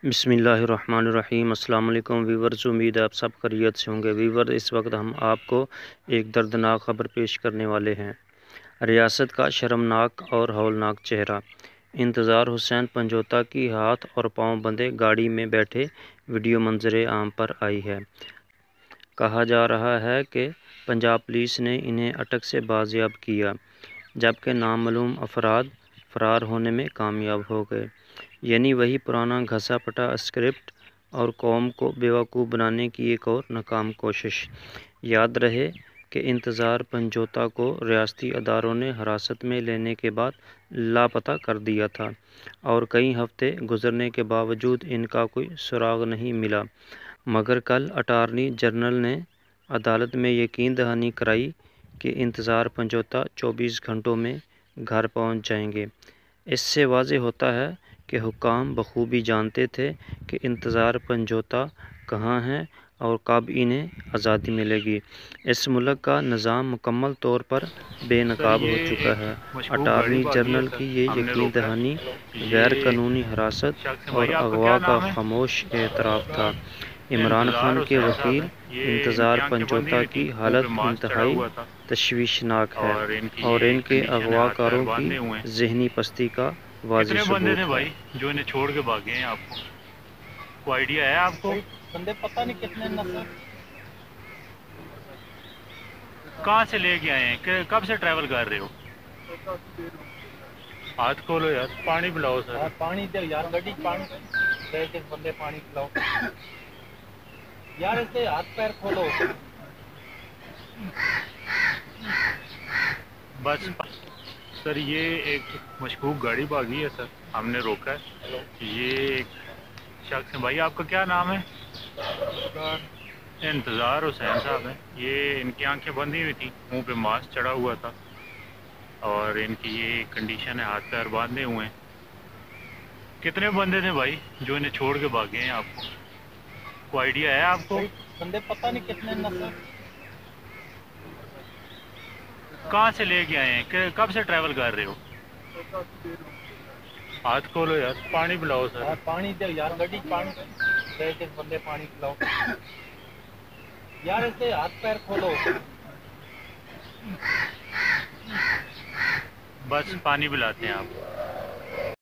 بسم اللہ الرحمن الرحیم۔ السلام علیکم ویورز، امید ہے آپ سب خیریت سے ہوں گے۔ ویور، اس وقت ہم آپ کو ایک دردناک خبر پیش کرنے والے ہیں۔ ریاست کا شرمناک اور ہولناک چہرہ، انتظار حسین پنجوتا کی ہاتھ اور پاؤں بندھے گاڑی میں بیٹھے ویڈیو منظر عام پر آئی ہے۔ کہا جا رہا ہے کہ پنجاب پولیس نے انہیں اٹک سے بازیاب کیا، جبکہ نامعلوم افراد فرار ہونے میں کامیاب ہو گئے۔ یعنی وہی پرانا گھسا پٹا اسکرپٹ اور قوم کو بیوقوف بنانے کی ایک اور ناکام کوشش۔ یاد رہے کہ انتظار پنجوتا کو ریاستی اداروں نے حراست میں لینے کے بعد لاپتہ کر دیا تھا اور کئی ہفتے گزرنے کے باوجود ان کا کوئی سراغ نہیں ملا، مگر کل اٹارنی جنرل نے عدالت میں یقین دہانی کرائی کہ انتظار پنجوتا 24 گھنٹوں میں گھر پہنچ جائیں گے۔ اس سے واضح ہوتا ہے کہ حکام بخوبی جانتے تھے کہ انتظار پنجوتا کہاں ہیں اور کب انہیں آزادی ملے گی۔ اس ملک کا نظام مکمل طور پر بے نقاب ہو چکا ہے۔ اٹارنی جنرل کی یہ یقین دہانی غیر قانونی حراست اور اغوا کا خاموش اعتراف تھا۔ عمران خان کے وکیل انتظار پنجوتا کی حالت انتہائی تشویشناک ہے اور ان کے اغوا کاروں کی ذہنی پستی کا واضح ثبوت ہے۔ کتنے بندے تھے بھائی جو انہیں چھوڑ کے بھاگے ہیں؟ آپ کو کوئی آئیڈیا ہے؟ آپ کو بندے پتہ نہیں کتنے نفر کہاں سے لے کے آئے ہیں؟ کب سے ٹریول کر رہے ہو؟ ہاتھ کھولو یار، پانی پلاؤ سر۔ پانی دے یار، گڈی پانی دے کے بندے پانی پلاؤ یار، اسے ہاتھ پیر کھولو۔ بس سر، یہ ایک مشکوک گاڑی بھاگی ہے سر، ہم نے روکا ہے۔ یہ ایک شخص ہے بھائی، آپ کا کیا نام ہے؟ انتظار حسین صاحب ہیں۔ یہ ان کی آنکھیں بندی ہوئی تھیں، منہ پہ ماسک چڑھا ہوا تھا اور ان کی یہ کنڈیشن ہے، ہاتھ پیر باندھے ہوئے ہیں۔ کتنے بندے تھے بھائی جو انہیں چھوڑ کے بھاگے ہیں؟ آپ کو کوئی آئیڈیا ہے؟ آپ کو بندے پتہ نہیں کتنے نفر کہاں سے لے کے آئے ہیں؟ کب سے ٹریول کر رہے ہو؟ ہاتھ کھولو یار، پانی پلاؤ سر۔ پانی دے یار، گڈی پانی دے کے بندے پانی پلاؤ یار، اسے ہاتھ پیر کھولو۔ بس پانی پلاتے ہیں آپ کو۔